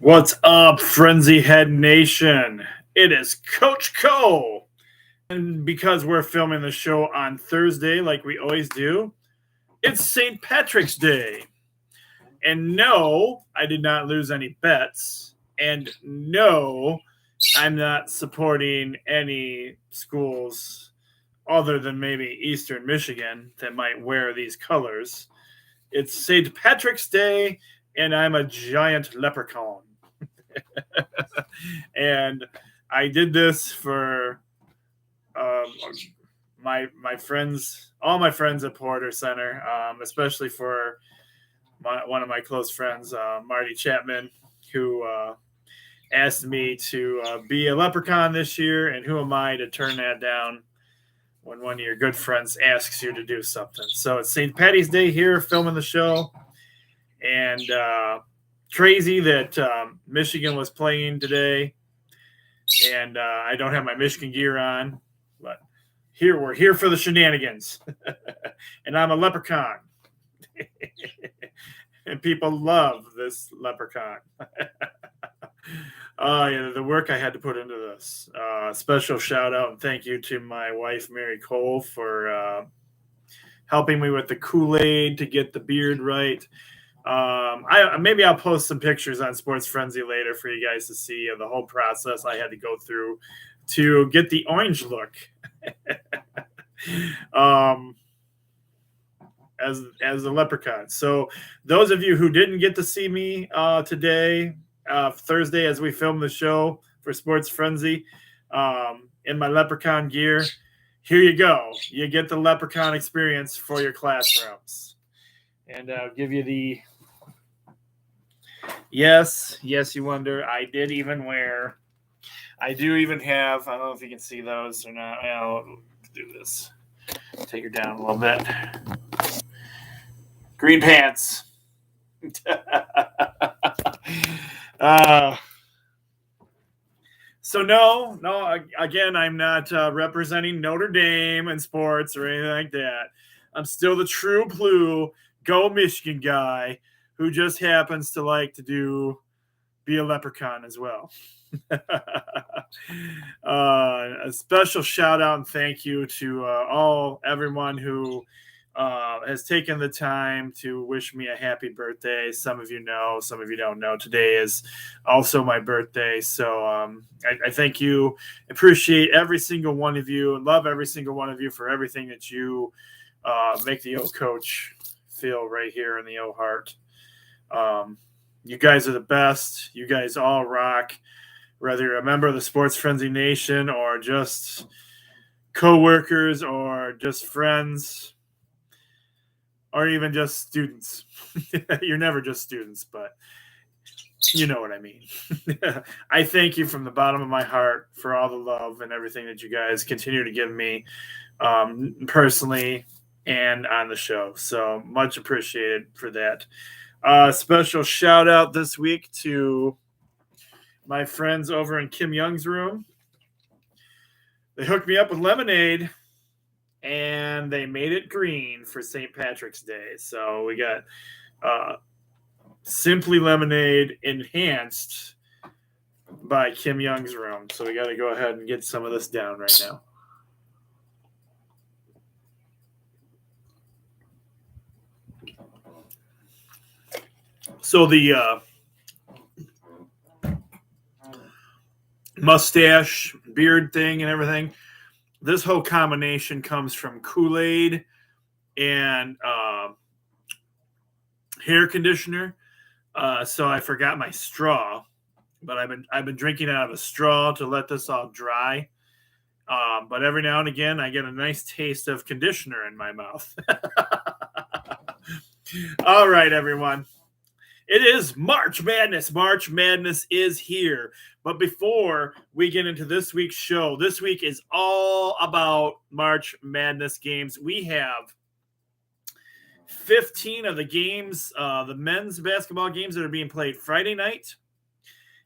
What's up, Frenzy Head Nation? It is Coach Cole. And because we're filming the show on Thursday, like we always do, it's St. Patrick's Day. And no, I did not lose any bets. And no, I'm not supporting any schools other than maybe Eastern Michigan that might wear these colors. It's St. Patrick's Day, and I'm a giant leprechaun. And I did this for my friends, all my friends at Porter Center, especially for one of my close friends, Marty Chapman, who asked me to be a leprechaun this year. And who am I to turn that down when one of your good friends asks you to do something? So it's St. Patty's Day here, filming the show. And crazy that Michigan was playing today, and I don't have my Michigan gear on, but we're here for the shenanigans. And I'm a leprechaun. And people love this leprechaun. The work I had to put into this. Special shout out and thank you to my wife, Mary Cole, for helping me with the Kool-Aid to get the beard right. Maybe I'll post some pictures on Sports Frenzy later for you guys to see the whole process I had to go through to get the orange look. As a leprechaun. So those of you who didn't get to see me today, Thursday, as we film the show for Sports Frenzy, in my leprechaun gear, here you go. You get the leprechaun experience for your classrooms. And I'll give you the yes, you wonder. I do even have, I don't know if you can see those or not. I'll do this. Take her down a little bit. Green pants. So no, again, I'm not representing Notre Dame in sports or anything like that. I'm still the true blue Go Michigan guy who just happens to like to be a leprechaun as well. A special shout out and thank you to everyone who has taken the time to wish me a happy birthday. Some of you know, some of you don't know. Today is also my birthday. So I thank you, appreciate every single one of you, and love every single one of you for everything that you make the O Coach feel right here in the O Heart. You guys are the best. You guys all rock, whether you're a member of the Sports Frenzy Nation or just co-workers or just friends or even just students. You're never just students, but you know what I mean. I thank you from the bottom of my heart for all the love and everything that you guys continue to give me personally and on the show. So much appreciated for that. Special shout out this week to my friends over in Kim Young's room. They hooked me up with lemonade and they made it green for St. Patrick's Day. So we got Simply Lemonade enhanced by Kim Young's room. So we got to go ahead and get some of this down right now. So the mustache, beard thing and everything, this whole combination comes from Kool-Aid and hair conditioner. So I forgot my straw, but I've been drinking out of a straw to let this all dry. But every now and again, I get a nice taste of conditioner in my mouth. All right, everyone. It is March Madness. March Madness is here. But before we get into this week's show, this week is all about March Madness games. We have 15 of the games, the men's basketball games that are being played Friday night.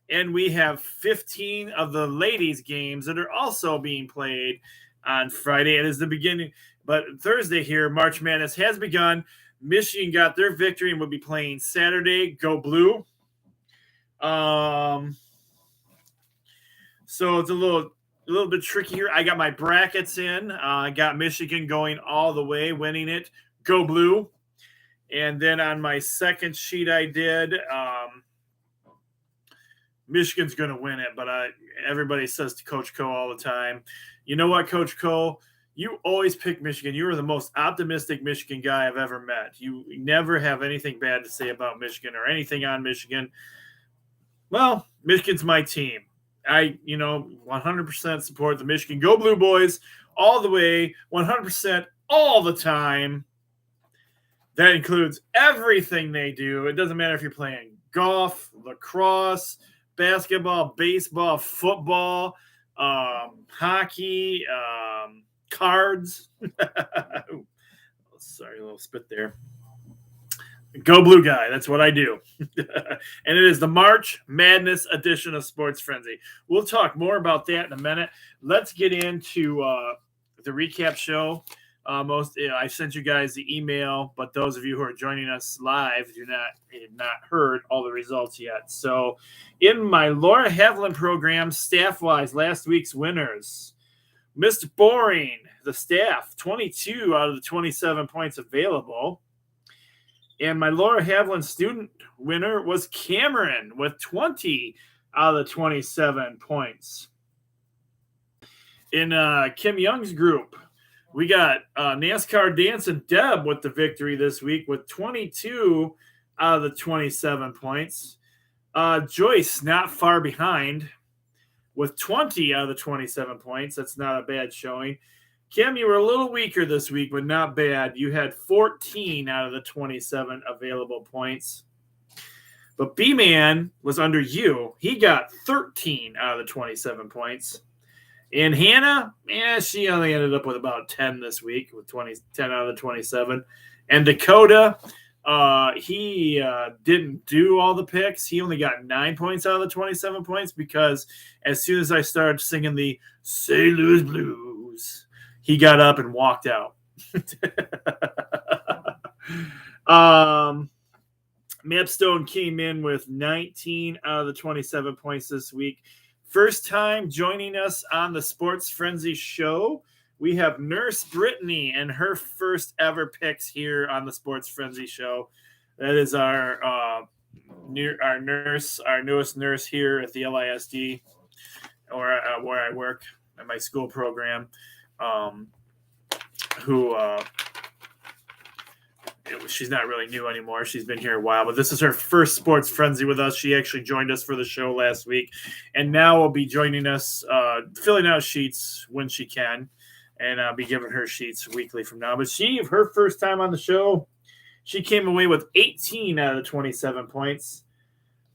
And we have 15 of the ladies' games that are also being played on Friday. It is the beginning. But Thursday here, March Madness has begun. Michigan got their victory and will be playing Saturday. Go Blue. So it's a little bit tricky here. I got my brackets in. I got Michigan going all the way, winning it. Go Blue. And then on my second sheet I did, Michigan's going to win it, but everybody says to Coach Co all the time, you know what, Coach Co? You always pick Michigan. You are the most optimistic Michigan guy I've ever met. You never have anything bad to say about Michigan or anything on Michigan. Well, Michigan's my team. I 100% support the Michigan Go Blue Boys all the way, 100% all the time. That includes everything they do. It doesn't matter if you're playing golf, lacrosse, basketball, baseball, football, hockey, cards. Sorry, a little spit there. Go Blue guy. That's what I do. And it is the March Madness edition of Sports Frenzy. We'll talk more about that in a minute. Let's get into the recap show. I sent you guys the email, but those of you who are joining us live have not heard all the results yet. So in my Laura Haviland program, staff-wise, last week's winners, Mr. Boring, the staff, 22 out of the 27 points available. And my Laura Haviland student winner was Cameron with 20 out of the 27 points. In Kim Young's group, we got NASCAR Dance and Deb with the victory this week with 22 out of the 27 points. Joyce, not far behind, with 20 out of the 27 points. That's not a bad showing. Kim, you were a little weaker this week, but not bad. You had 14 out of the 27 available points. But B-Man was under you. He got 13 out of the 27 points. And Hannah, she only ended up with about 10 this week, with 10 out of the 27. And Dakota, he didn't do all the picks. He only got 9 points out of the 27 points because as soon as I started singing the Sailor's Blues, he got up and walked out. Mapstone came in with 19 out of the 27 points this week. First time joining us on the Sports Frenzy show, we have Nurse Brittany and her first ever picks here on the Sports Frenzy show. That is our newest nurse here at the LISD, or where I work at my school program. She's not really new anymore. She's been here a while, but this is her first Sports Frenzy with us. She actually joined us for the show last week, and now will be joining us, filling out sheets when she can, and I'll be giving her sheets weekly from now. But her first time on the show, she came away with 18 out of the 27 points.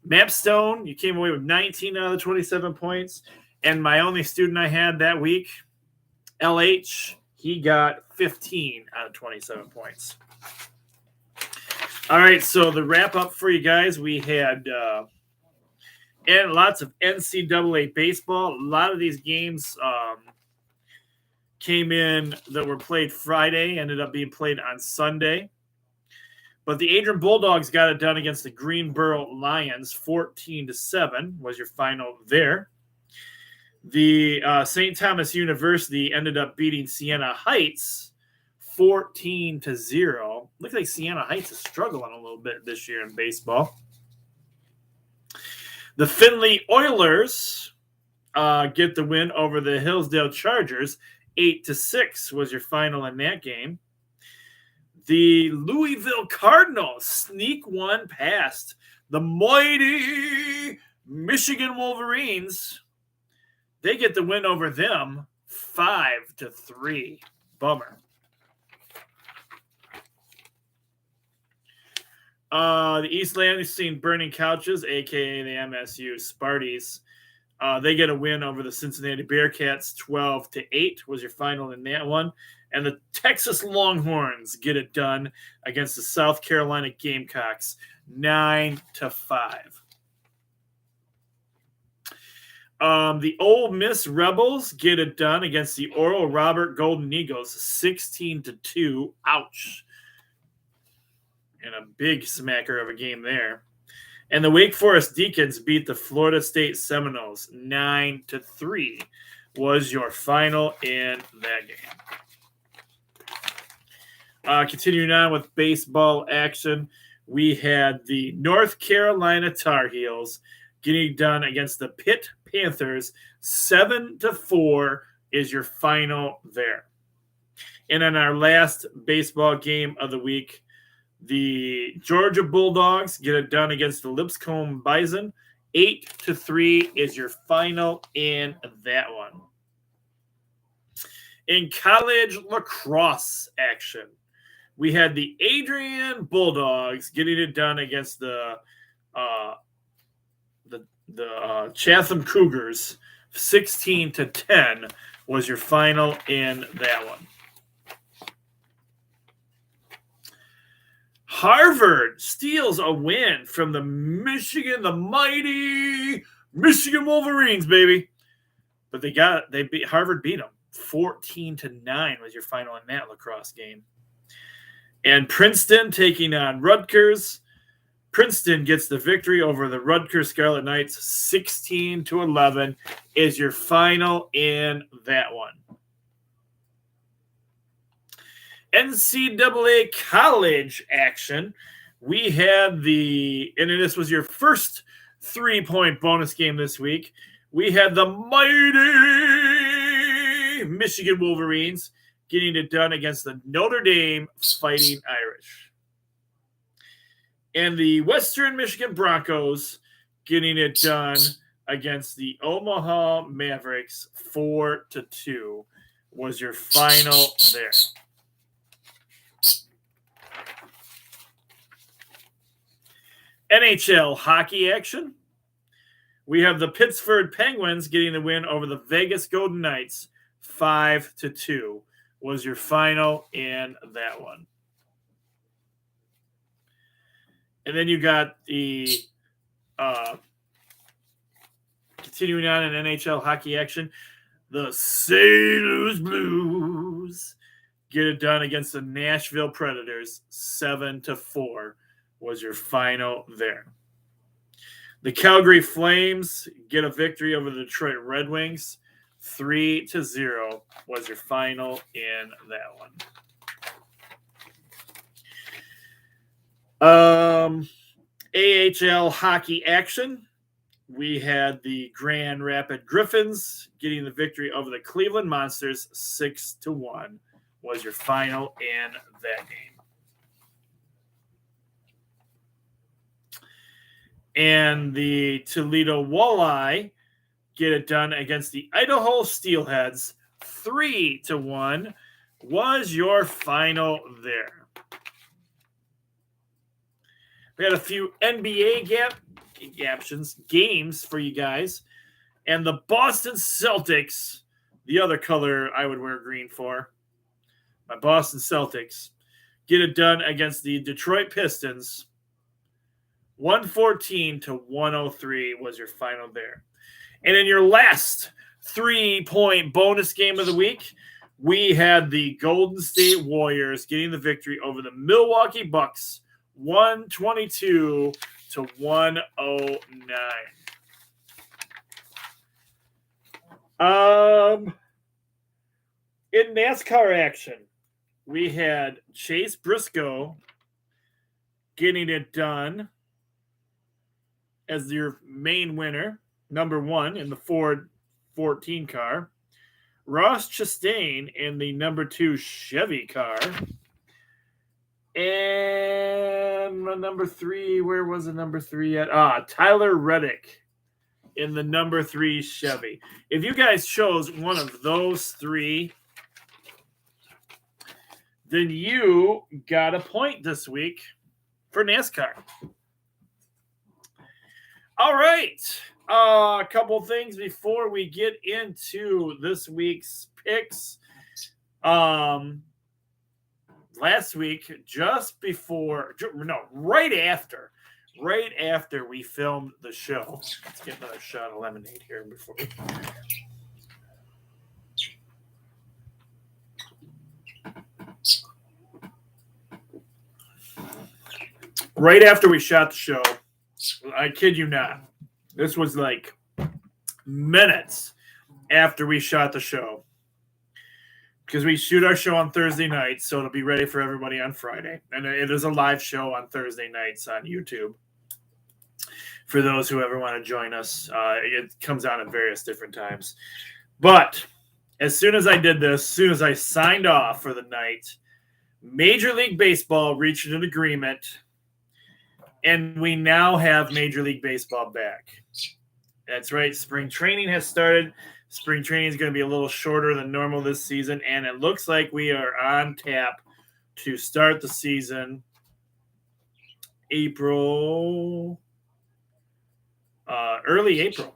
Mapstone, you came away with 19 out of the 27 points, and my only student I had that week, LH, he got 15 out of 27 points. All right, so the wrap up for you guys, we had and lots of NCAA baseball. A lot of these games came in that were played Friday, ended up being played on Sunday. But the Adrian Bulldogs got it done against the Greenboro Lions, 14-7 was your final there. The St. Thomas University ended up beating Siena Heights 14-0. Looks like Siena Heights is struggling a little bit this year in baseball. The Findlay Oilers get the win over the Hillsdale Chargers. 8-6 was your final in that game. The Louisville Cardinals sneak one past the mighty Michigan Wolverines. They get the win over them 5-3. Bummer. The East Lansing Burning Couches, a.k.a. the MSU Sparties, they get a win over the Cincinnati Bearcats, 12-8 was your final in that one. And the Texas Longhorns get it done against the South Carolina Gamecocks, 9-5. The Ole Miss Rebels get it done against the Oral Robert Golden Eagles, 16-2. Ouch. And a big smacker of a game there. And the Wake Forest Deacons beat the Florida State Seminoles 9-3 was your final in that game. Continuing on with baseball action, we had the North Carolina Tar Heels getting done against the Pitt Panthers 7-4 is your final there. And in our last baseball game of the week, the Georgia Bulldogs get it done against the Lipscomb Bison. 8-3 is your final in that one. In college lacrosse action, we had the Adrian Bulldogs getting it done against the Chatham Cougars. 16-10 was your final in that one. Harvard steals a win from the mighty Michigan Wolverines, baby. But Harvard beat them. 14-9 was your final in that lacrosse game. And Princeton taking on Rutgers. Princeton gets the victory over the Rutgers Scarlet Knights. 16-11 is your final in that one. NCAA college action. We had and this was your first 3-point bonus game this week. We had the mighty Michigan Wolverines getting it done against the Notre Dame Fighting Irish. And the Western Michigan Broncos getting it done against the Omaha Mavericks 4-2 was your final there. NHL hockey action. We have the Pittsburgh Penguins getting the win over the Vegas Golden Knights 5-2 was your final in that one. And then you got the continuing on in NHL hockey action, the St. Louis Blues get it done against the Nashville Predators 7-4 was your final there. The Calgary Flames get a victory over the Detroit Red Wings. 3-0 was your final in that one. AHL hockey action. We had the Grand Rapid Griffins getting the victory over the Cleveland Monsters. 6-1 was your final in that game. And the Toledo Walleye get it done against the Idaho Steelheads. 3-1 was your final there. We had a few NBA games for you guys. And the Boston Celtics, the other color I would wear green for, my Boston Celtics, get it done against the Detroit Pistons. 114-103 was your final there. And in your last 3-point bonus game of the week, we had the Golden State Warriors getting the victory over the Milwaukee Bucks, 122-109. In NASCAR action, we had Chase Briscoe getting it done as your main winner, number 1 in the Ford 14 car. Ross Chastain in the number 2 Chevy car. And number 3, where was the number 3 at? Tyler Reddick in the number 3 Chevy. If you guys chose one of those 3, then you got a point this week for NASCAR. All right. A couple things before we get into this week's picks. Last week, right after we filmed the show. Let's get another shot of lemonade here before we. Right after we shot the show, I kid you not. This was like minutes after we shot the show. Because we shoot our show on Thursday night, so it'll be ready for everybody on Friday. And it is a live show on Thursday nights on YouTube. For those who ever want to join us, it comes out at various different times. But as soon as I did this, as soon as I signed off for the night, Major League Baseball reached an agreement, and we now have Major League Baseball back. That's right. Spring training has started. Spring training is going to be a little shorter than normal this season, and it looks like we are on tap to start the season early April.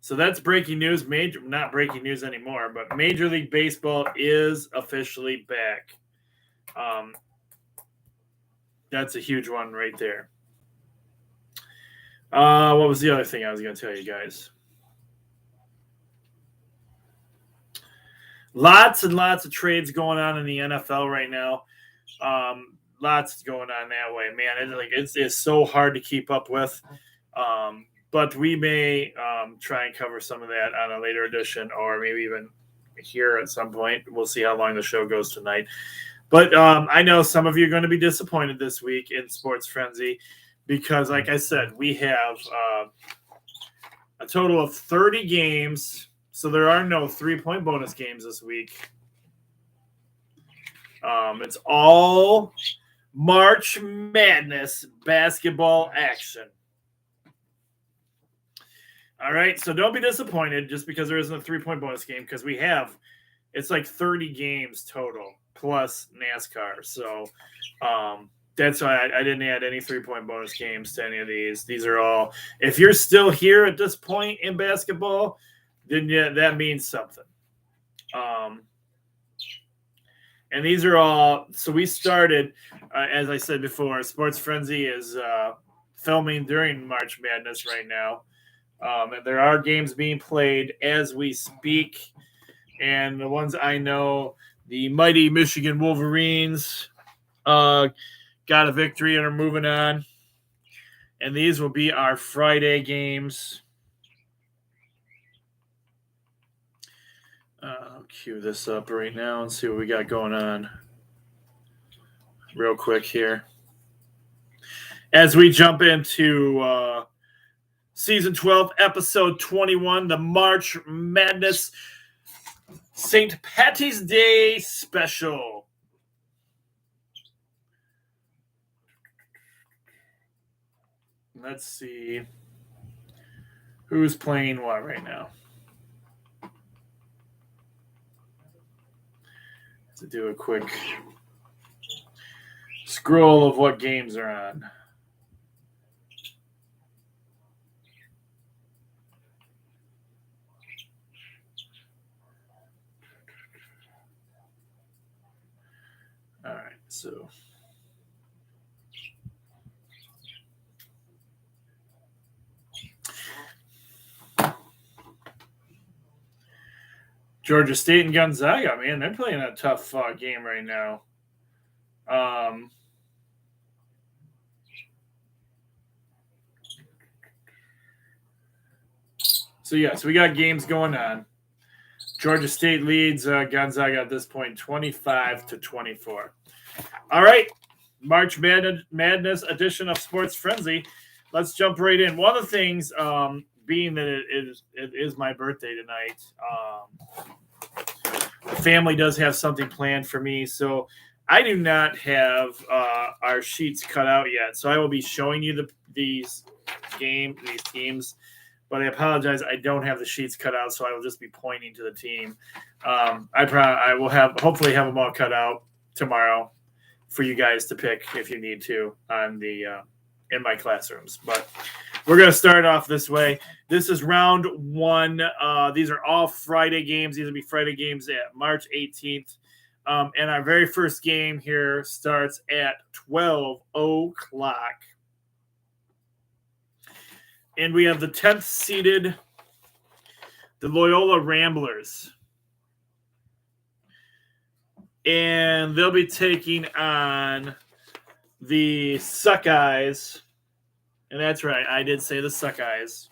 So that's breaking news. Not breaking news anymore, but Major League Baseball is officially back. That's a huge one right there. What was the other thing I was going to tell you guys? Lots and lots of trades going on in the NFL right now. Lots going on that way, man. It's so hard to keep up with. But we may try and cover some of that on a later edition, or maybe even here at some point. We'll see how long the show goes tonight. But I know some of you are going to be disappointed this week in Sports Frenzy because, like I said, we have a total of 30 games. So there are no 3-point bonus games this week. It's all March Madness basketball action. All right, so don't be disappointed just because there isn't a 3-point bonus game because it's like 30 games total plus NASCAR. So that's why I didn't add any 3-point bonus games to any of these. These are all, if you're still here at this point in basketball, then yeah, that means something. And these are all, so we started, as I said before, Sports Frenzy is filming during March Madness right now. And there are games being played as we speak. And the ones I know, the mighty Michogan Wolverines got a victory and are moving on. And these will be our Friday games. I'll cue this up right now and see what we got going on real quick here. As we jump into Season 12, Episode 21, the March Madness St. Patty's Day Special. Let's see who's playing what right now. To do a quick scroll of what games are on. All right, so Georgia State and Gonzaga, man, they're playing a tough game right now. So we got games going on. Georgia State leads Gonzaga at this point 25-24. All right, March Madness edition of Sports Frenzy. Let's jump right in. One of the things, being that it is my birthday tonight, the family does have something planned for me. So I do not have our sheets cut out yet. So I will be showing you these teams. But I apologize, I don't have the sheets cut out, so I will just be pointing to the team. I will hopefully have them all cut out tomorrow for you guys to pick if you need to on the in my classrooms. But we're going to start off this way. This is round one. These are all Friday games. These will be Friday games at March 18th. And our very first game here starts at 12 o'clock. And we have the 10th seeded, the Loyola Ramblers. And they'll be taking on the Suckeyes And that's right. I did say the Suckeyes.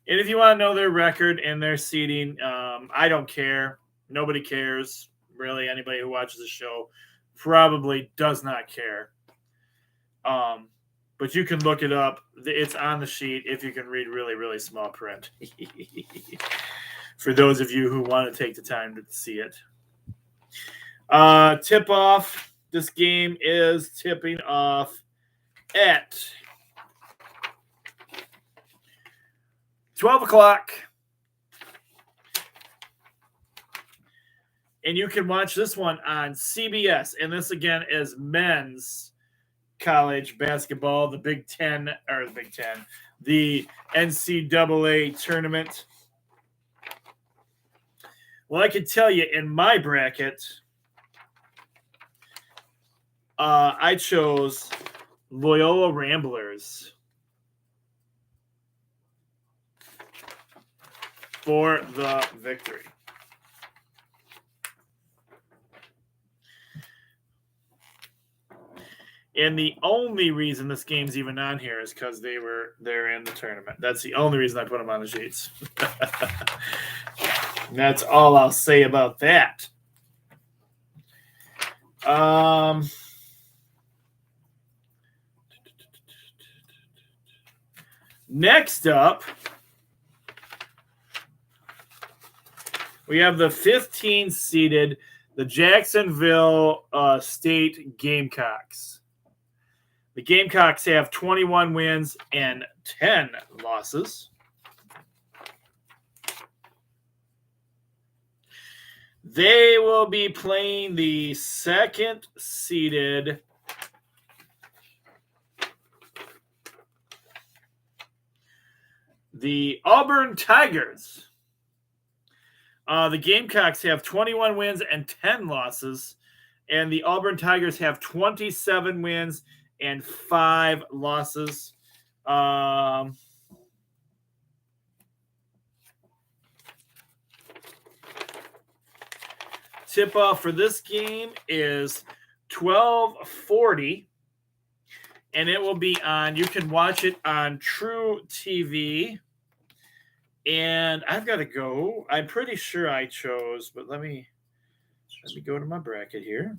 And if you want to know their record and their seeding, I don't care. Nobody cares. Really, anybody who watches the show probably does not care. But you can look it up. It's on the sheet if you can read really, really small print. For those of you who want to take the time to see it. Tip-off. This game is tipping off at 12 o'clock. And you can watch this one on CBS. And this, again, is men's college basketball, the the NCAA tournament. Well, I can tell you in my bracket, I chose Loyola Ramblers for the victory. And the only reason this game's even on here is because they're in the tournament. That's the only reason I put them on the sheets. That's all I'll say about that. Next up, we have the 15-seeded, the Jacksonville State Gamecocks. The Gamecocks have 21 wins and 10 losses. They will be playing the second-seeded the Auburn Tigers. The Gamecocks have 21 wins and 10 losses, and the Auburn Tigers have 27 wins and 5 losses. Tip-off for this game is 12:40, and it will be on, you can watch it on True TV. And I've got to go. I'm pretty sure I chose, but let me go to my bracket here.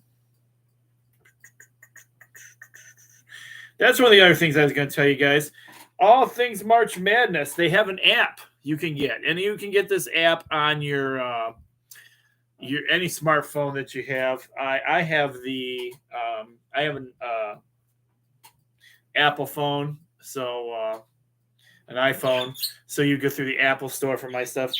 That's one of the other things I was going to tell you guys. All Things March Madness, they have an app you can get. And you can get this app on your any smartphone that you have. I have an Apple phone, so an iPhone. So you go through the Apple store for my stuff.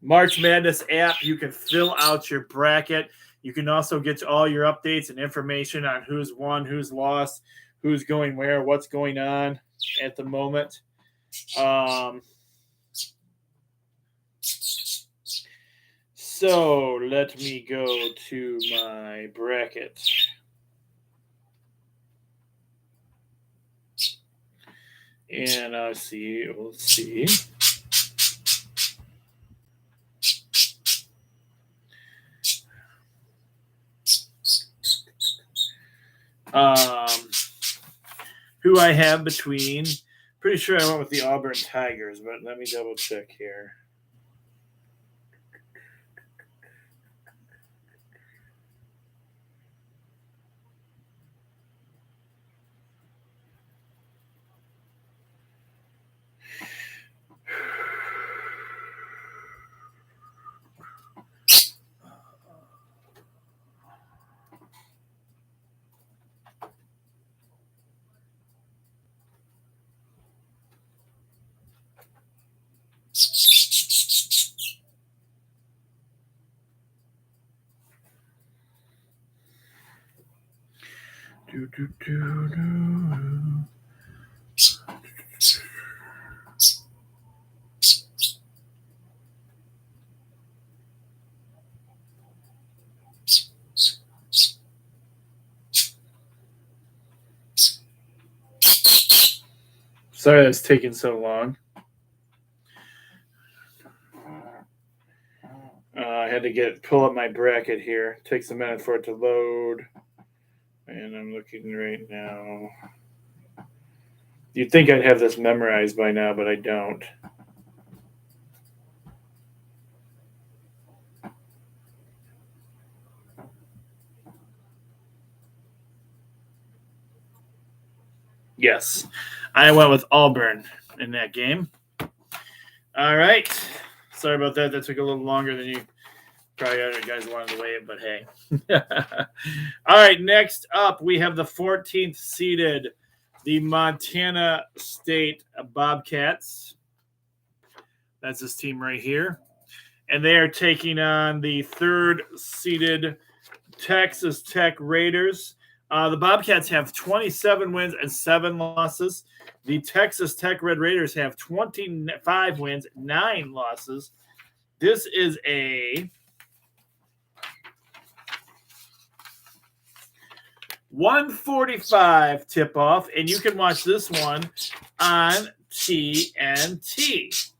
March Madness app, you can fill out your bracket. You can also get all your updates and information on who's won, who's lost, who's going where, what's going on at the moment. So let me go to my bracket. And we'll see. Who I have between. Pretty sure I went with the Auburn Tigers, but let me double check here. Sorry that's taking so long. I had to pull up my bracket here. It takes a minute for it to load. And I'm looking right now. You'd think I'd have this memorized by now, but I don't. Yes, I went with Auburn in that game. All right. Sorry about that. That took a little longer than you probably guys wanted to wait, but hey. All right, next up, we have the 14th seeded, the Montana State Bobcats. That's this team right here. And they are taking on the 3rd seeded Texas Tech Raiders. The Bobcats have 27 wins and 7 losses. The Texas Tech Red Raiders have 25 wins, 9 losses. This is a 1:45 tip-off, and you can watch this one on TNT.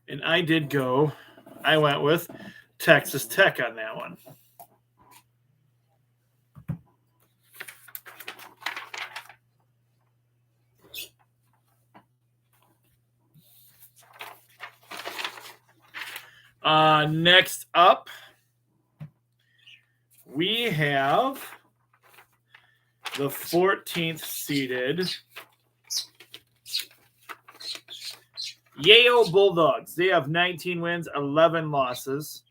And I went with Texas Tech on that one. Next up, we have the 14th seeded Yale Bulldogs. They have 19 wins, 11 losses.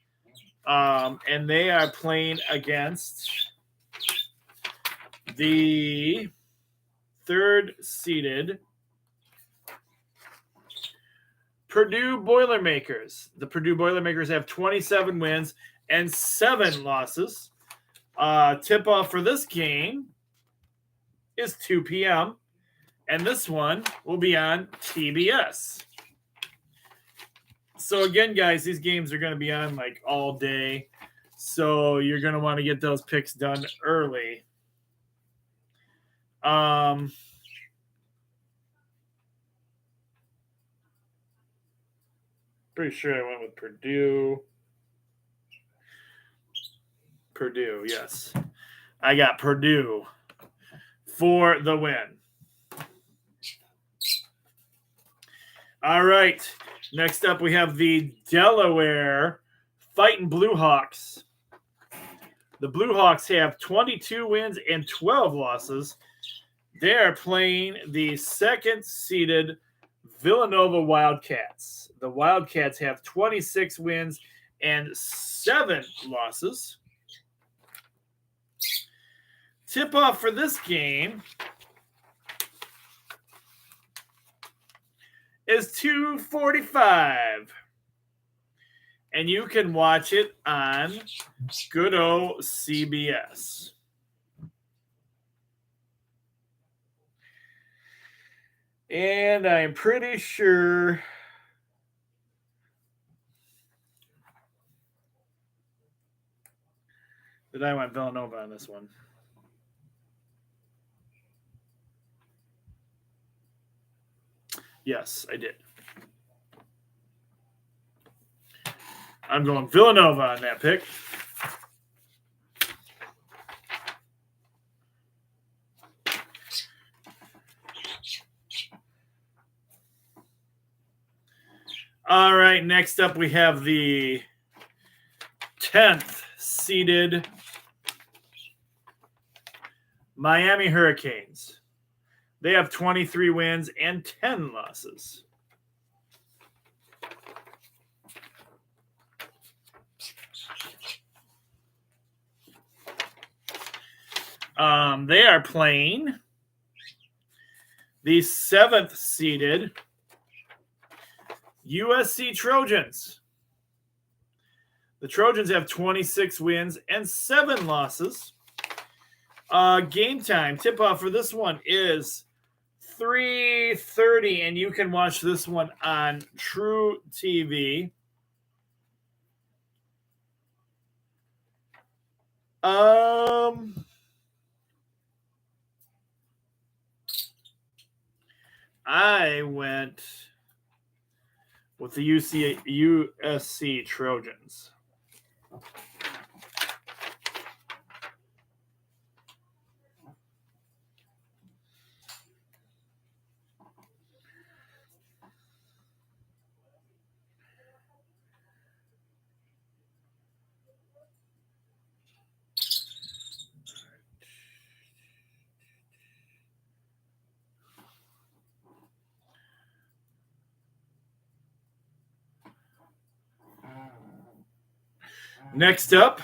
And they are playing against the 3rd seeded Purdue Boilermakers. The Purdue Boilermakers have 27 wins and 7 losses. Tip-off for this game is 2 p.m., and this one will be on TBS. So again, guys, these games are going to be on like all day, so you're going to want to get those picks done early. Pretty sure I went with Purdue. Purdue, yes. I got Purdue for the win. All right. Next up, we have the Delaware Fighting Blue Hawks. The Blue Hawks have 22 wins and 12 losses. They are playing the 2nd seeded Villanova Wildcats. The Wildcats have 26 wins and 7 losses. Tip-off for this game is 2:45. And you can watch it on good old CBS. And I'm pretty sure that I went Villanova on this one. Yes, I did. I'm going Villanova on that pick. All right, next up we have the 10th seeded Miami Hurricanes. They have 23 wins and 10 losses. They are playing the 7th seeded USC Trojans. The Trojans have 26 wins and 7 losses. Game time tip-off for this one is 3:30, and you can watch this one on True TV. I went with the USC Trojans. Next up,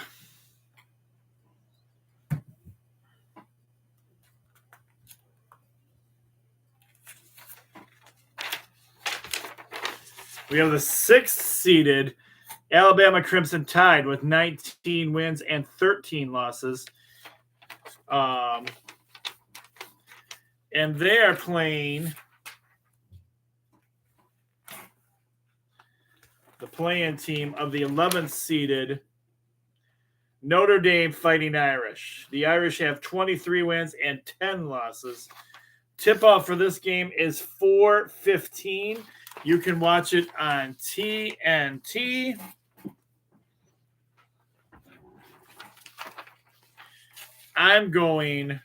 we have the 6th seeded Alabama Crimson Tide with 19 wins and 13 losses. And they are playing the play-in team of the 11th seeded Notre Dame Fighting Irish. The Irish have 23 wins and 10 losses. Tip-off for this game is 4:15. You can watch it on TNT. I'm going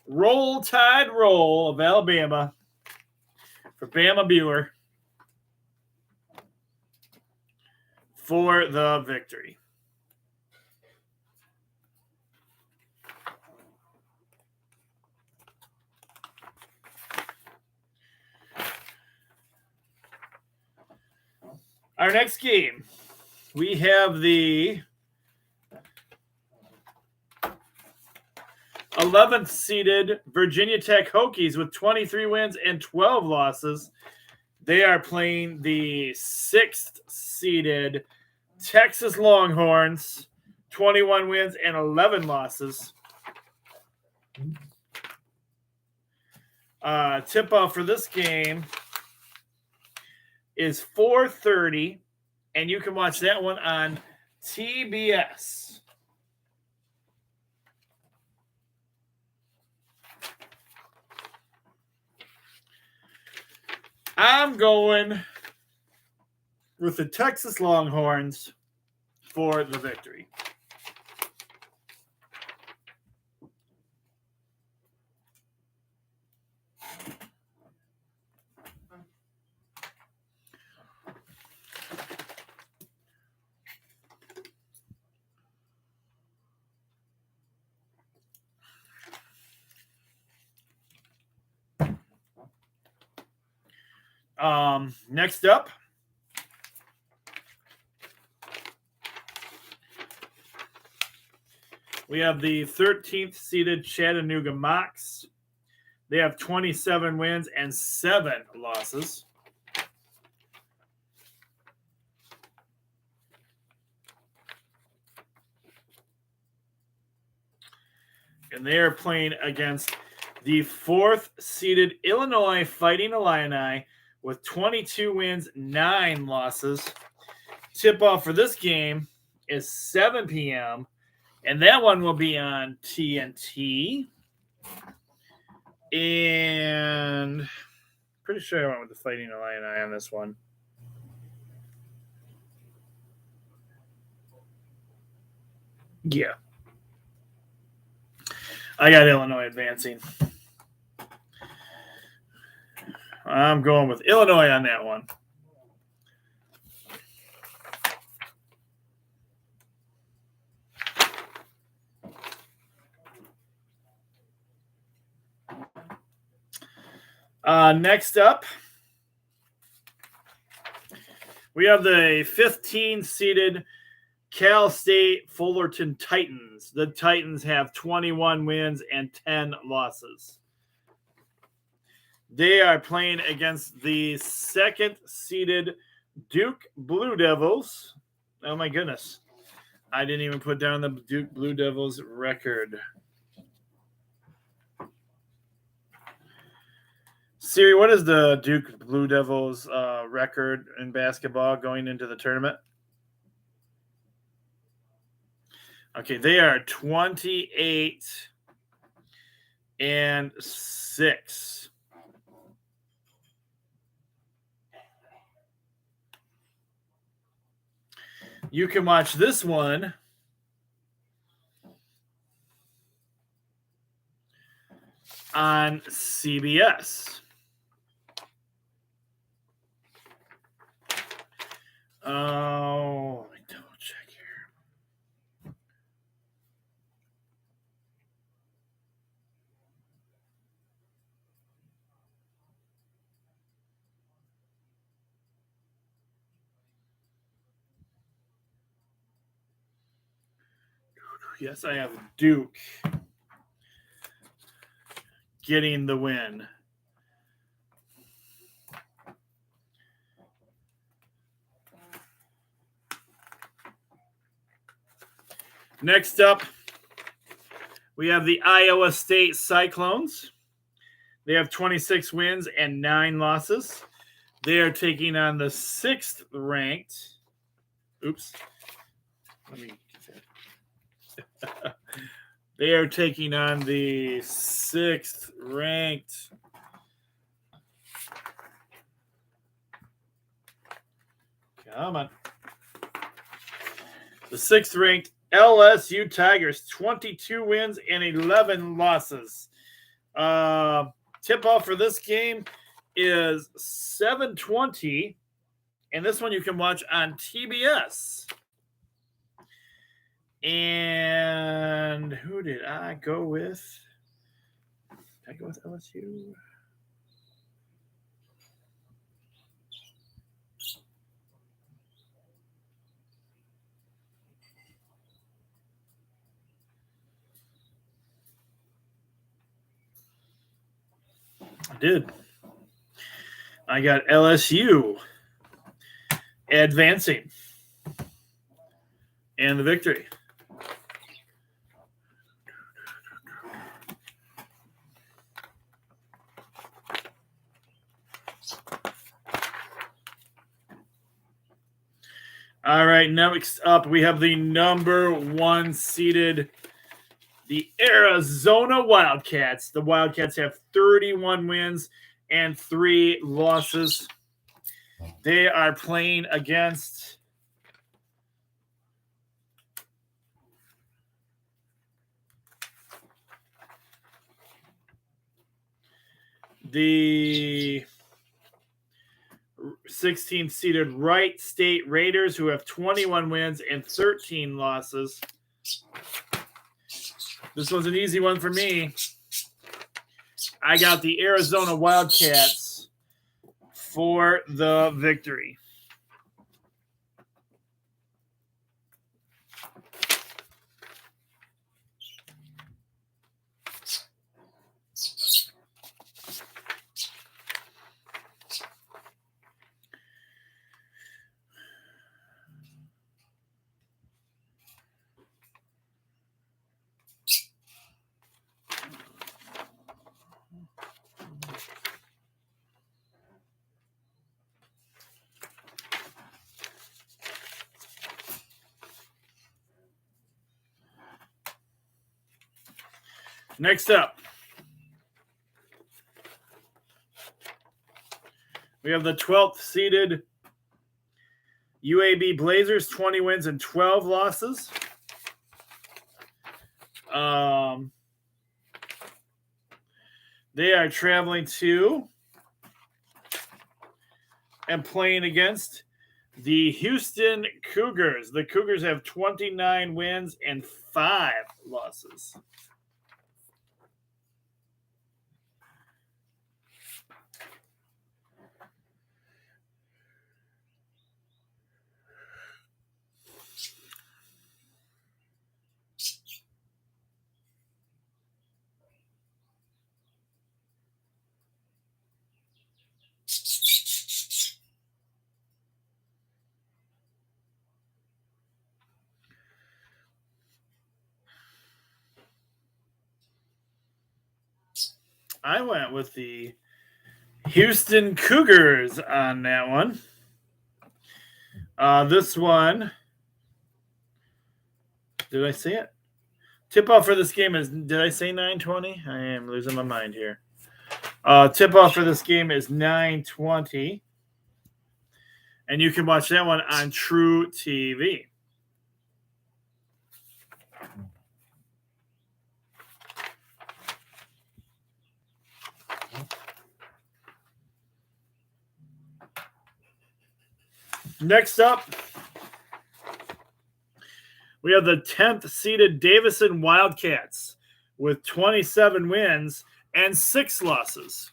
Roll Tide Roll of Alabama for Bama Bueller for the victory. Our next game, we have the 11th seeded Virginia Tech Hokies with 23 wins and 12 losses. They are playing the 6th seeded Texas Longhorns, 21 wins and 11 losses. Tip-off for this game is 4:30, and you can watch that one on TBS. I'm going with the Texas Longhorns for the victory. Next up, we have the 13th seeded Chattanooga Mocs. They have 27 wins and 7 losses. And they are playing against the 4th seeded Illinois Fighting Illini with 22 wins, 9 losses. Tip-off for this game is 7 p.m., and that one will be on TNT. And pretty sure I went with the Fighting Illini on this one. Yeah. I got Illinois advancing. I'm going with Illinois on that one. Next up, we have the 15-seeded Cal State Fullerton Titans. The Titans have 21 wins and 10 losses. They are playing against the 2nd-seeded Duke Blue Devils. Oh, my goodness. I didn't even put down the Duke Blue Devils record. Siri, what is the Duke Blue Devils record in basketball going into the tournament? Okay, they are 28-6. You can watch this one on CBS. Oh, let me double check here. Yes, I have Duke getting the win. Next up, we have the Iowa State Cyclones. They have 26 wins and 9 losses. They are taking on the 6th ranked. Oops. Let me get that. They are taking on the 6th ranked. Come on. The 6th ranked LSU Tigers, 22 wins and 11 losses. Tip-off for this game is 7:20, and this one you can watch on TBS. And who did I go with? Did I go with LSU? I did. I got LSU advancing and the victory. All right, next up we have the number 1 seeded, the Arizona Wildcats. The Wildcats have 31 wins and 3 losses. They are playing against the 16th seeded Wright State Raiders, who have 21 wins and 13 losses. This one's an easy one for me. I got the Arizona Wildcats for the victory. Next up, we have the 12th seeded UAB Blazers, 20 wins and 12 losses. They are traveling to and playing against the Houston Cougars. The Cougars have 29 wins and 5 losses. I went with the Houston Cougars on that one. This one, did I say it? Tip-off for this game is, did I say 9:20? I am losing my mind here. Tip-off for this game is 9:20. And you can watch that one on True TV. Next up, we have the 10th seeded Davison Wildcats with 27 wins and 6 losses.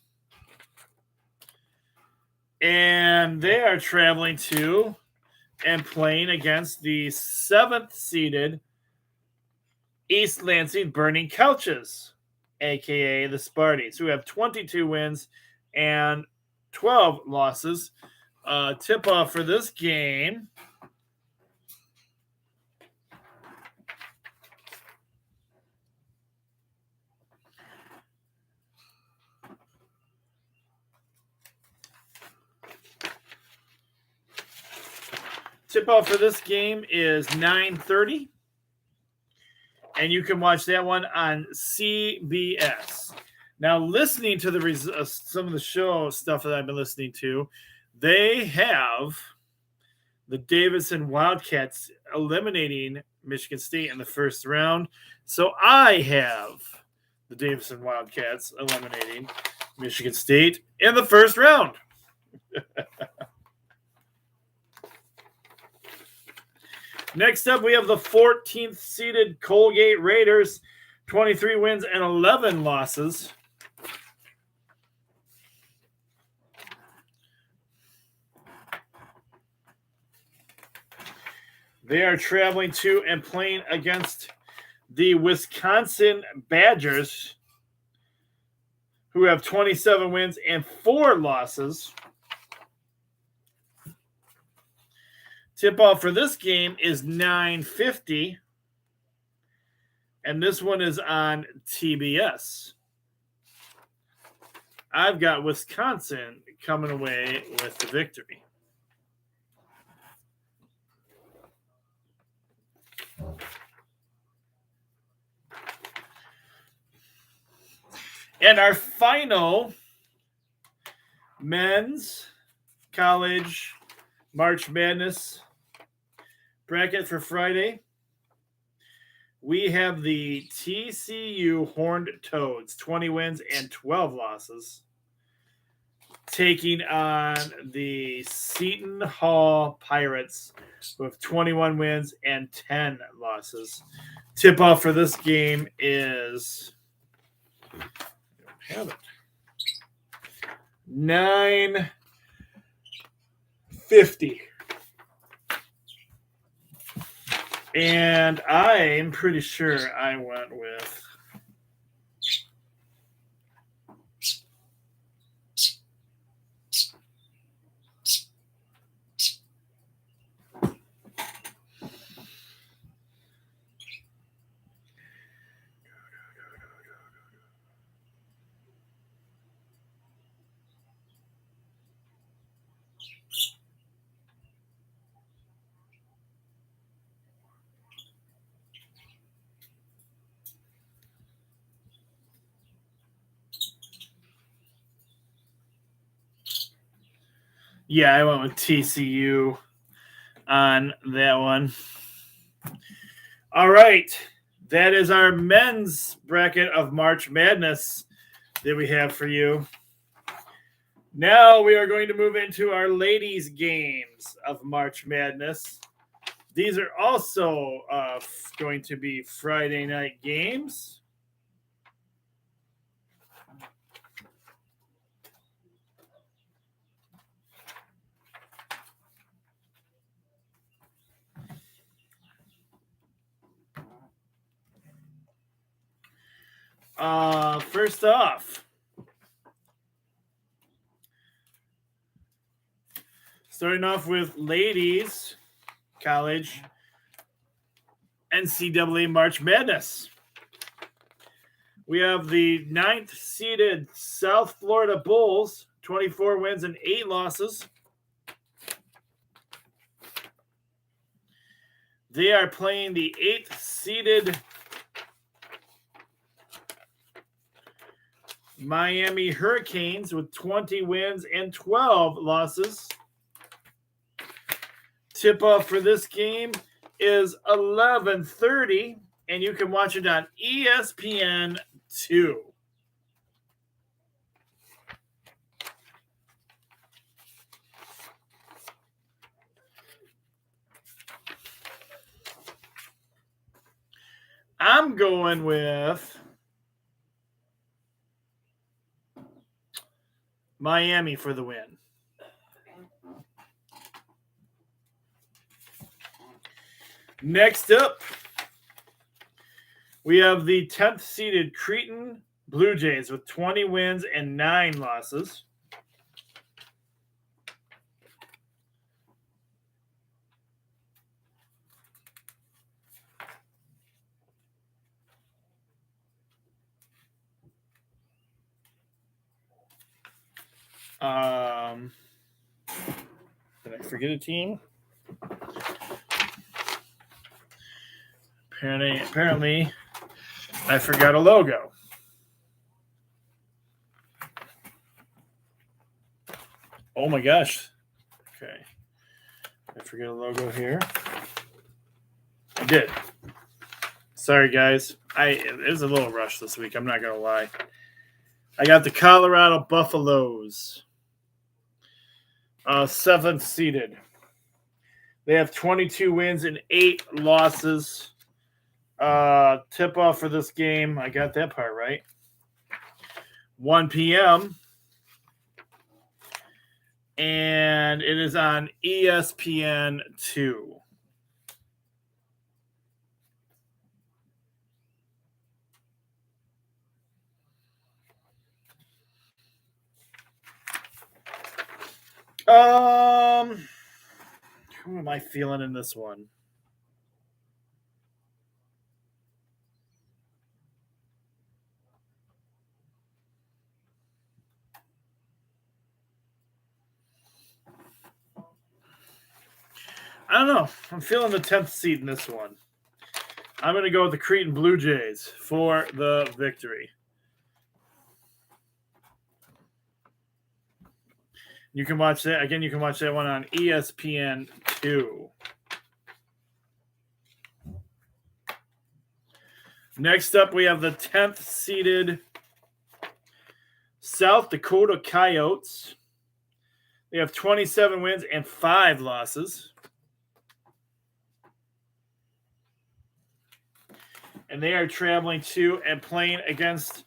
And they are traveling to and playing against the 7th seeded East Lansing Burning Couches, a.k.a. the Sparties, who have 22 wins and 12 losses. Tip-off for this game is 9:30. And you can watch that one on CBS. Now, listening to some of the show stuff that I've been listening to, they have the Davison Wildcats eliminating Michigan State in the first round. So I have the Davison Wildcats eliminating Michigan State in the first round. Next up, we have the 14th seeded Colgate Raiders, 23 wins and 11 losses. They are traveling to and playing against the Wisconsin Badgers, who have 27 wins and 4 losses. Tip-off for this game is 9:50, and this one is on TBS. I've got Wisconsin coming away with the victory. And our final men's college March Madness bracket for Friday. We have the TCU Horned Toads, 20 wins and 12 losses, taking on the Seton Hall Pirates with 21 wins and 10 losses. Tip-off for this game is 9:50. And I'm pretty sure I went with I went with TCU on that one. All right. That is our men's bracket of March Madness that we have for you. Now we are going to move into our ladies' games of March Madness. These are also going to be Friday night games. First off, starting off with ladies college NCAA March Madness. We have the 9th seeded South Florida Bulls, 24 wins and 8 losses. They are playing the 8th seeded Miami Hurricanes with 20 wins and 12 losses. Tip-off for this game is 11:30, and you can watch it on ESPN2. I'm going with Miami for the win. Next up, we have the 10th seeded Cretan Blue Jays with 20 wins and 9 losses. Did I forget a team? Apparently, I forgot a logo. Oh my gosh. Okay. I forget a logo here. I did. Sorry, guys. It was a little rush this week. I'm not going to lie. I got the Colorado Buffaloes. 7th seeded. They have 22 wins and 8 losses. Tip off for this game. I got that part right. 1 p.m. And it is on ESPN 2. Who am I feeling in this one? I don't know. I'm feeling the 10th seed in this one. I'm going to go with the Cretan Blue Jays for the victory. You can watch that. Again, you can watch that one on ESPN 2. Next up, we have the 10th seeded South Dakota Coyotes. They have 27 wins and 5 losses. And they are traveling to and playing against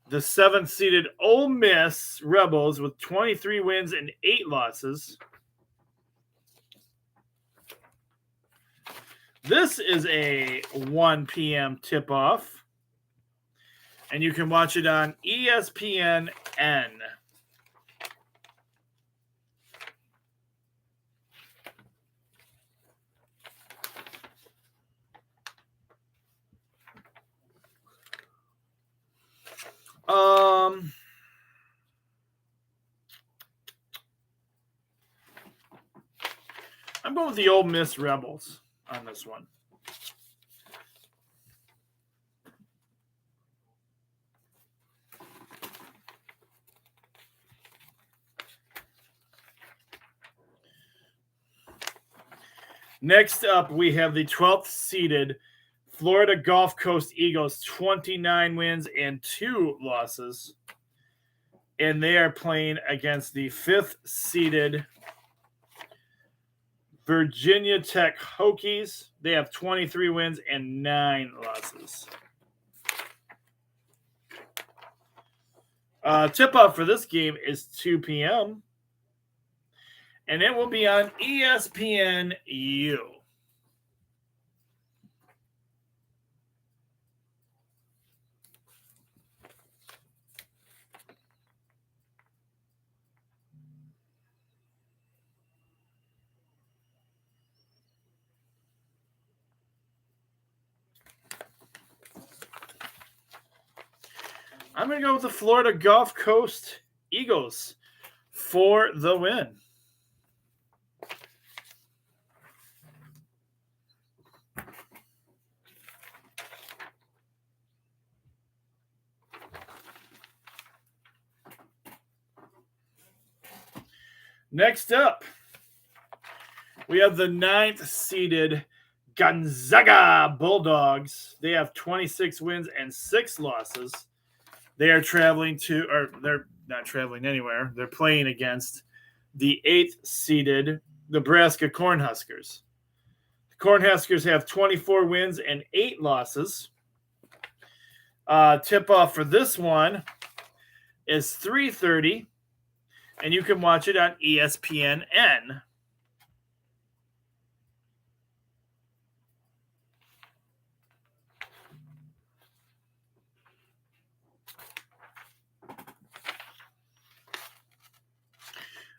the 7th seeded Ole Miss Rebels with 23 wins and 8 losses. This is a 1 p.m. tip-off. And you can watch it on ESPN N. I'm going with the Ole Miss Rebels on this one. Next up, we have the 12th seeded Florida Gulf Coast Eagles, 29 wins and 2 losses. And they are playing against the 5th seeded Virginia Tech Hokies. They have 23 wins and 9 losses. Tip-off for this game is 2 p.m. And it will be on ESPN U. I'm going to go with the Florida Gulf Coast Eagles for the win. Next up, we have the 9th seeded Gonzaga Bulldogs. They have 26 wins and 6 losses. They are traveling to, or they're not traveling anywhere. They're playing against the 8th seeded Nebraska Cornhuskers. The Cornhuskers have 24 wins and 8 losses. Tip-off for this one is 3:30, and you can watch it on ESPN-N.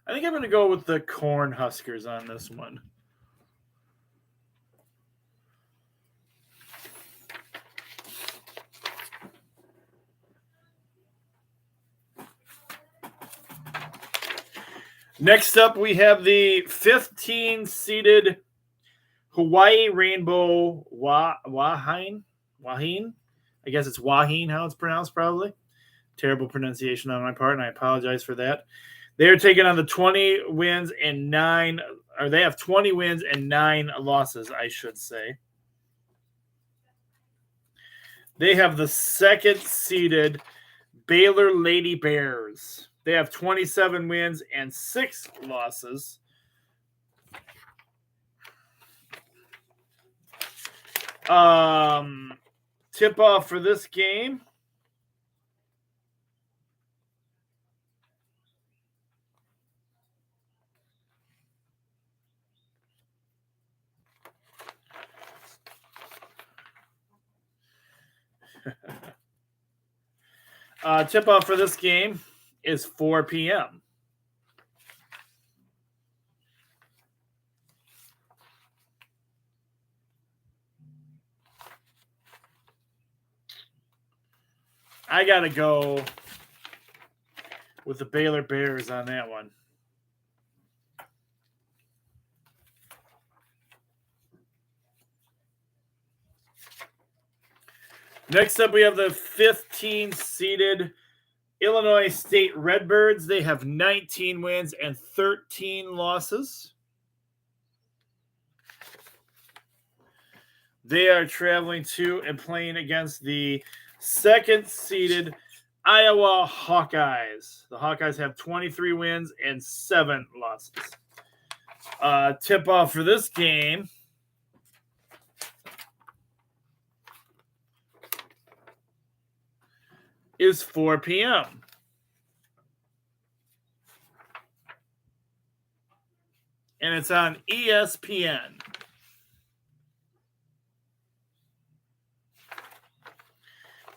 I think I'm going to go with the Cornhuskers on this one. Next up, we have the 15-seeded Hawaii Rainbow Wahine. I guess it's Wahine, how it's pronounced, probably. Terrible pronunciation on my part, and I apologize for that. They are taking on the 20 wins and 9, or they have 20 wins and 9 losses, I should say. They have the second-seeded Baylor Lady Bears. They have 27 wins and 6 losses. Tip-off for this game is 4 p.m. I got to go with the Baylor Bears on that one. Next up, we have the 15-seeded Illinois State Redbirds. They have 19 wins and 13 losses. They are traveling to and playing against the second-seeded Iowa Hawkeyes. The Hawkeyes have 23 wins and 7 losses. Tip-off for this game is 4 p.m. And it's on ESPN.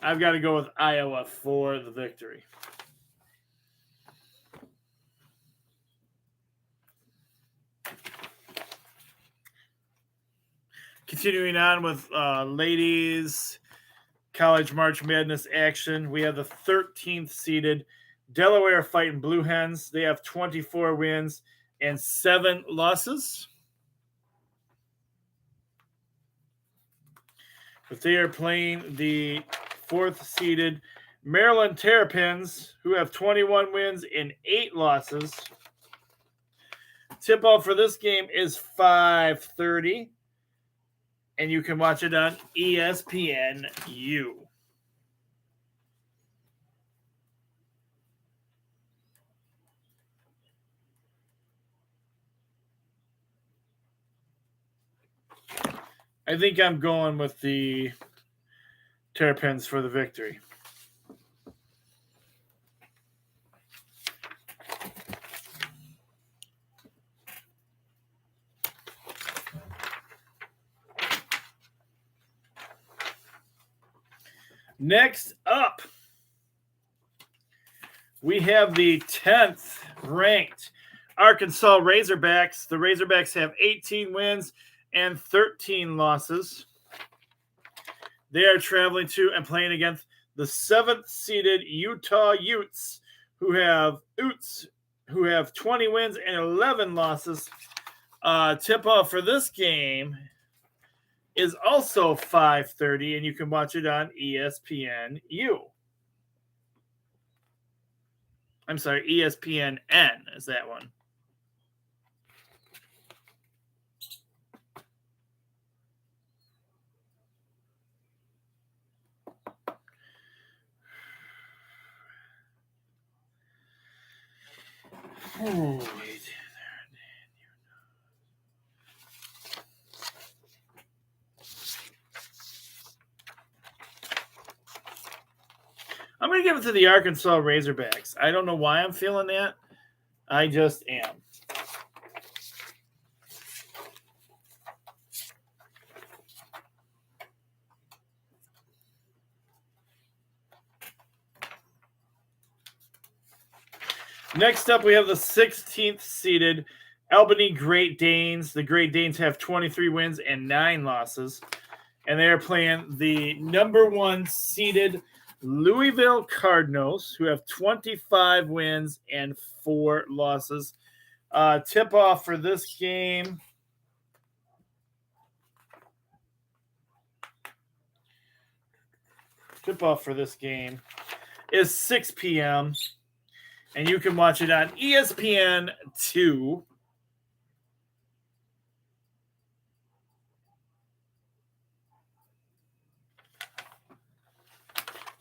I've got to go with Iowa for the victory. Continuing on with ladies college March Madness action, we have the 13th seeded Delaware Fighting Blue Hens. They have 24 wins and 7 losses. But they are playing the 4th seeded Maryland Terrapins, who have 21 wins and 8 losses. Tip-off for this game is 5:30, and you can watch it on ESPNU. I think I'm going with the Terrapins for the victory. Next up, we have the 10th ranked Arkansas Razorbacks. The Razorbacks have 18 wins and 13 losses. They are traveling to and playing against the 7th seeded Utah Utes, who have 20 wins and 11 losses. Tip-off for this game is also 5:30, and you can watch it on ESPNU. I'm sorry, ESPN-N is that one. I'm going to give it to the Arkansas Razorbacks. I don't know why I'm feeling that. I just am. Next up, we have the 16th seeded Albany Great Danes. The Great Danes have 23 wins and 9 losses. And they are playing the number 1 seeded Louisville Cardinals, who have 25 wins and 4 losses. Tip-off for this game. Tip-off for this game is 6 p.m., and you can watch it on ESPN2.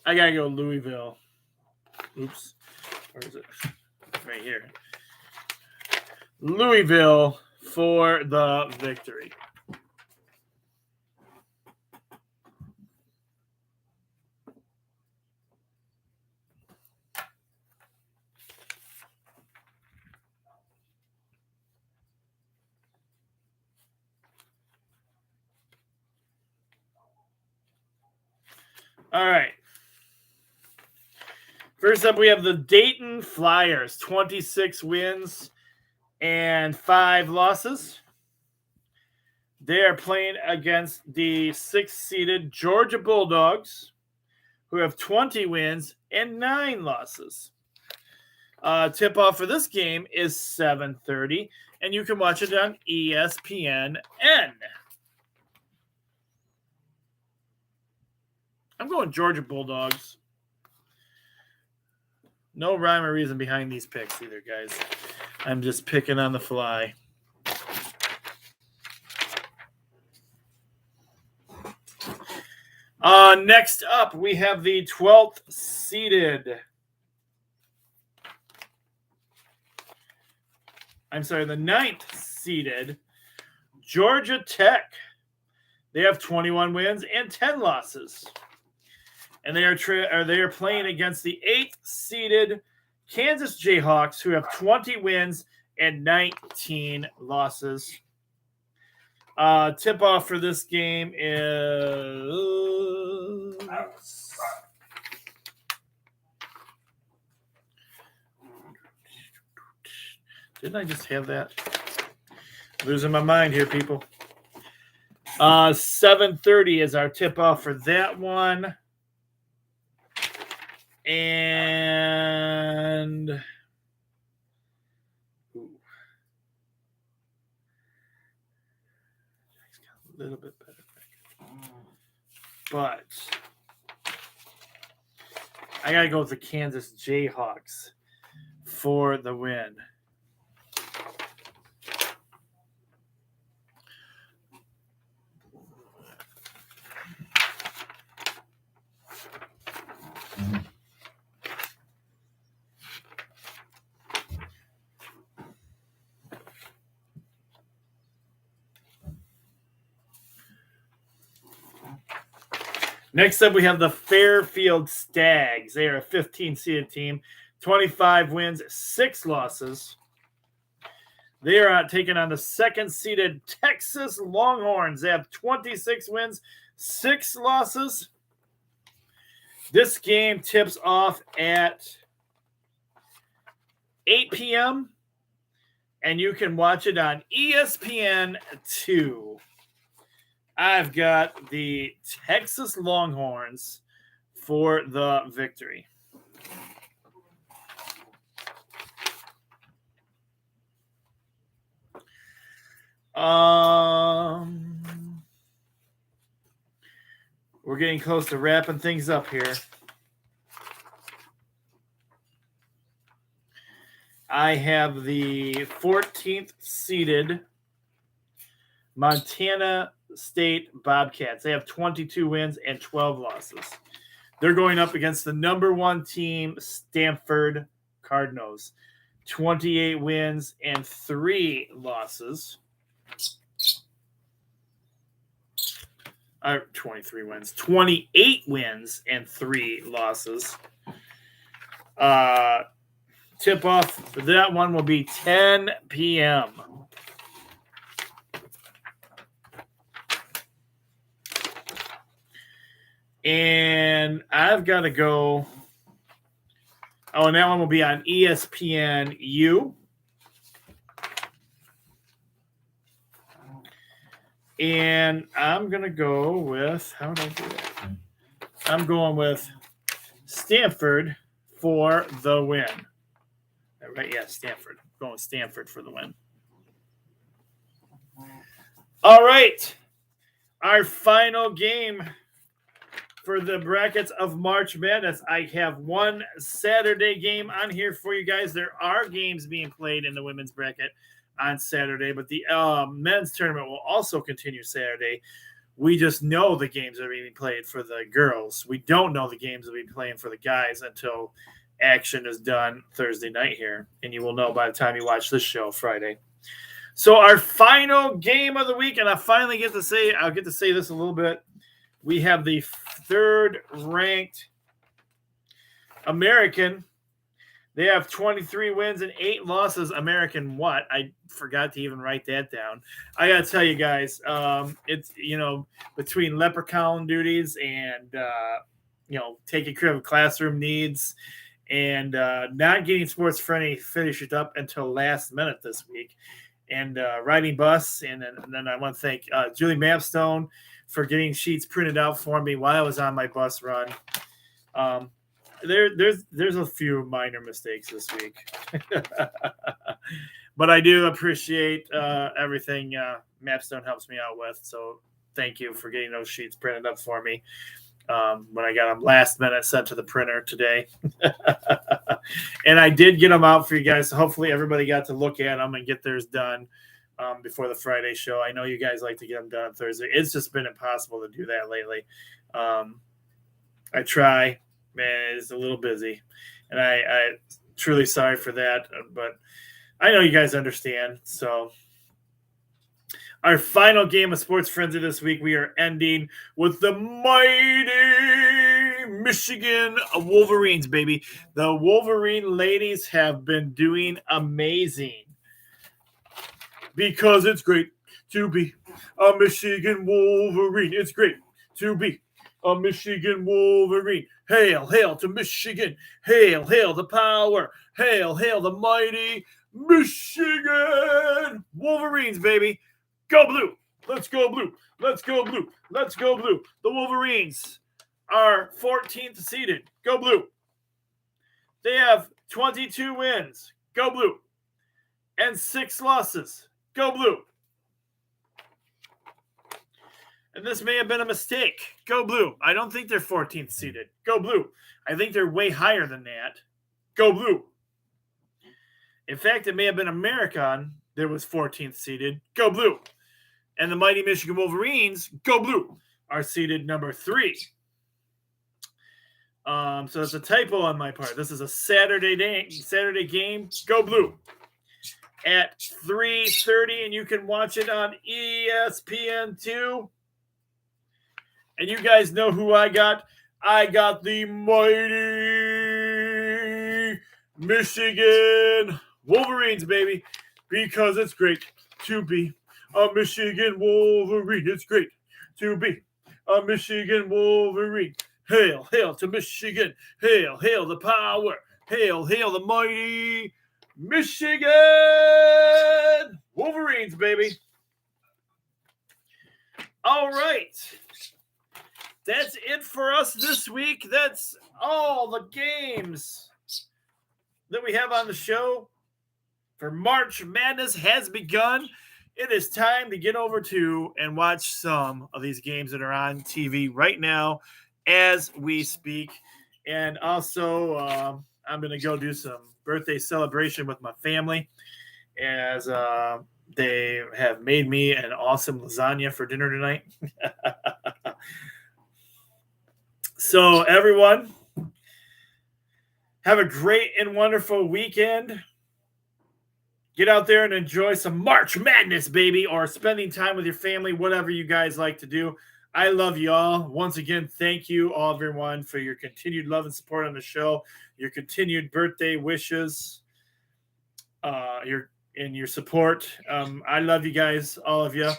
I got to go Louisville. Oops. Where is it? Right here. Louisville for the victory. All right. First up, we have the Dayton Flyers, 26 wins and 5 losses. They are playing against the 6th-seeded Georgia Bulldogs, who have 20 wins and 9 losses. Tip-off for this game is 7:30, and you can watch it on ESPN. I'm going Georgia Bulldogs. No rhyme or reason behind these picks either, guys. I'm just picking on the fly. Next up, we have the 12th seeded. The 9th seeded Georgia Tech. They have 21 wins and 10 losses. And they are playing against the 8th seeded Kansas Jayhawks, who have 20 wins and 19 losses. Tip-off for this game is... Didn't I just have that? Losing my mind here, people. 7:30 is our tip-off for that one. And a little bit better. But I got to go with the Kansas Jayhawks for the win. Next up, we have the Fairfield Stags. They are a 15-seeded team, 25 wins, 6 losses. They are taking on the 2nd-seeded Texas Longhorns. They have 26 wins, 6 losses. This game tips off at 8 p.m., and you can watch it on ESPN2. I've got the Texas Longhorns for the victory. We're getting close to wrapping things up here. I have the 14th seeded Montana State Bobcats. They have 22 wins and 12 losses. They're going up against the number 1 team, Stanford Cardinals. 28 wins and 3 losses. 23 wins. 28 wins and 3 losses. Tip-off for that one will be 10 p.m. And I've got to go. Oh, and that one will be on ESPNU. And I'm going to go with, how do I do that? I'm going with Stanford for the win. Right? Yeah, Stanford. I'm going with Stanford for the win. All right. Our final game for the brackets of March Madness. I have one Saturday game on here for you guys. There are games being played in the women's bracket on Saturday, but the men's tournament will also continue Saturday. We just know the games that are being played for the girls. We don't know the games that will be playing for the guys until action is done Thursday night here, and you will know by the time you watch this show Friday. So our final game of the week, and I'll get to say this a little bit. We have the third-ranked American. They have 23 wins and 8 losses. American what? I forgot to even write that down. I got to tell you guys, it's, between leprechaun duties and, taking care of classroom needs and not getting Sports Friendly finished up until last minute this week and riding bus. And then I want to thank Julie Mapstone for getting sheets printed out for me while I was on my bus run. There's a few minor mistakes this week, but I do appreciate everything Mapstone helps me out with. So thank you for getting those sheets printed up for me when I got them last minute sent to the printer today. And I did get them out for you guys. So hopefully everybody got to look at them and get theirs done before the Friday show. I know you guys like to get them done on Thursday. It's just been impossible to do that lately. I try. Man, it's a little busy, and I truly sorry for that, but I know you guys understand. So our final game of Sports Frenzy this week, we are ending with the mighty Michogan Wolverines, baby. The Wolverine ladies have been doing amazing because it's great to be a Michogan Wolverine. It's great to be a Michogan Wolverine. Hail, hail to Michigan. Hail, hail the power. Hail, hail the mighty Michogan Wolverines, baby. Go blue. Let's go blue. Let's go blue. Let's go blue. The Wolverines are 14th seeded. Go blue. They have 22 wins. Go blue. And 6 losses. Go blue. And this may have been a mistake. Go blue. I don't think they're 14th seeded. Go blue. I think they're way higher than that. Go blue. In fact, it may have been American that was 14th seeded. Go blue. And the mighty Michogan Wolverines, go blue, are seeded number 3. So it's a typo on my part. This is a Saturday game. Go blue. At 3:30, and you can watch it on ESPN2. And you guys know who I got. I got the mighty Michogan Wolverines, baby, because it's great to be a Michogan Wolverine. It's great to be a Michogan Wolverine. Hail, hail to Michigan. Hail, hail the power. Hail, hail the mighty Michogan Wolverines, baby. All right. That's it for us this week. That's all the games that we have on the show for March Madness has begun. It is time to get over to and watch some of these games that are on TV right now as we speak. And also, I'm going to go do some birthday celebration with my family as they have made me an awesome lasagna for dinner tonight. So, everyone, have a great and wonderful weekend. Get out there and enjoy some March Madness, baby, or spending time with your family, whatever you guys like to do. I love you all. Once again, thank you all, everyone, for your continued love and support on the show, your continued birthday wishes, your support. I love you guys, all of you.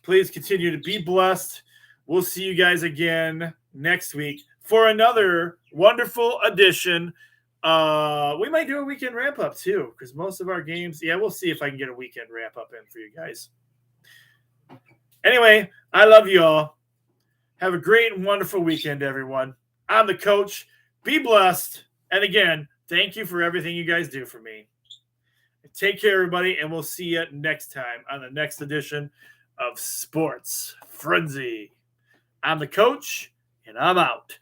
Please continue to be blessed. We'll see you guys again next week for another wonderful edition. We might do a weekend wrap up too, because most of our games, we'll see if I can get a weekend wrap up in for you guys. Anyway, I love you all. Have a great and wonderful weekend, everyone. I'm the coach. Be blessed. And again, thank you for everything you guys do for me. Take care, everybody, and we'll see you next time on the next edition of Sports Frenzy. I'm the coach, and I'm out.